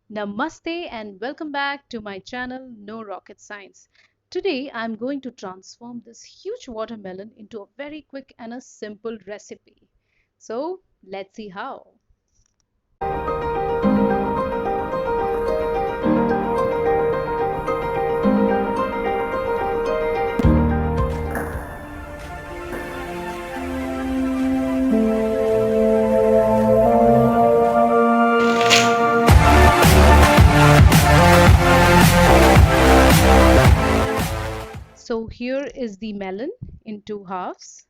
Namaste and welcome back to my channel No Rocket Science. Today I'm going to transform this huge watermelon into a very quick and a simple recipe. So let's see how. So here is the melon in two halves.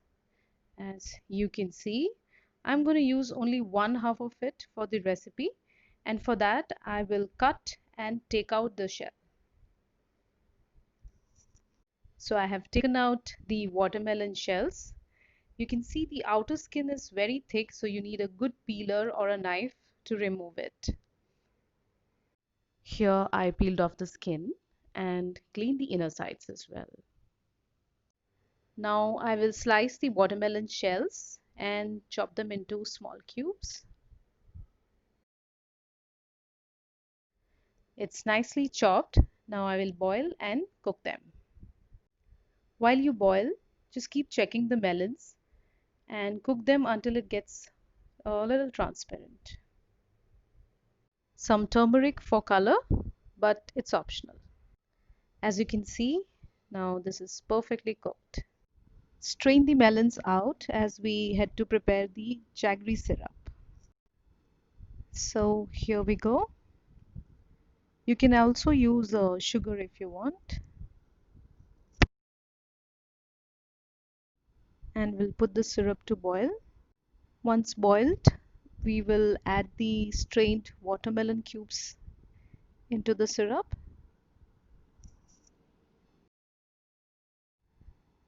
As you can see, I'm going to use only one half of it for the recipe, and for that I will cut and take out the shell. So I have taken out the watermelon shells. You can see the outer skin is very thick, so you need a good peeler or a knife to remove it. Here I peeled off the skin and cleaned the inner sides as well. Now I will slice the watermelon shells and chop them into small cubes. It's nicely chopped. Now I will boil and cook them. While you boil, just keep checking the melons and cook them until it gets a little transparent. Some turmeric for color, but it's optional. As you can see, now this is perfectly cooked. Strain the melons out as we had to prepare the jaggery syrup. So here we go. You can also use sugar if you want. And we'll put the syrup to boil. Once boiled, we will add the strained watermelon cubes into the syrup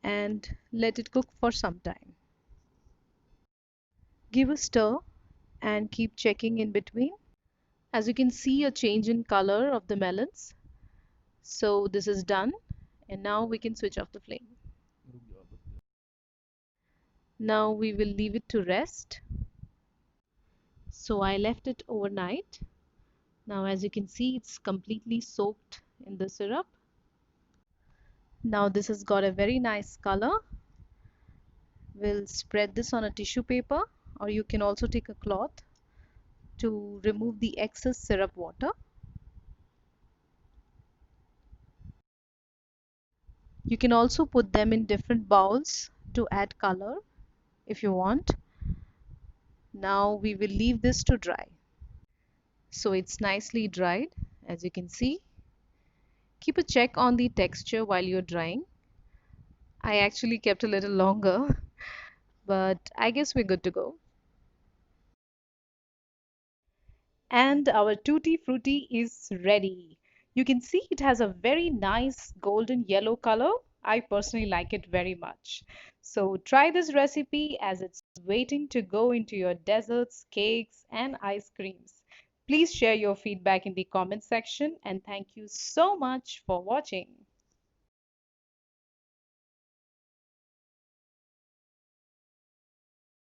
and let it cook for some time. Give a stir and keep checking in between. As you can see, a change in color of the melons. So this is done, and now we can switch off the flame. Now we will leave it to rest. So I left it overnight. Now as you can see, it's completely soaked in the syrup. Now this has got a very nice color. We'll spread this on a tissue paper, or you can also take a cloth to remove the excess syrup water. You can also put them in different bowls to add color if you want. Now we will leave this to dry. So it's nicely dried, as you can see. Keep a check on the texture while you're drying. I actually kept a little longer, but I guess we're good to go. And our Tooti Frooti is ready. You can see it has a very nice golden yellow color. I personally like it very much. So try this recipe as it's waiting to go into your desserts, cakes, and ice creams. Please share your feedback in the comment section and thank you so much for watching.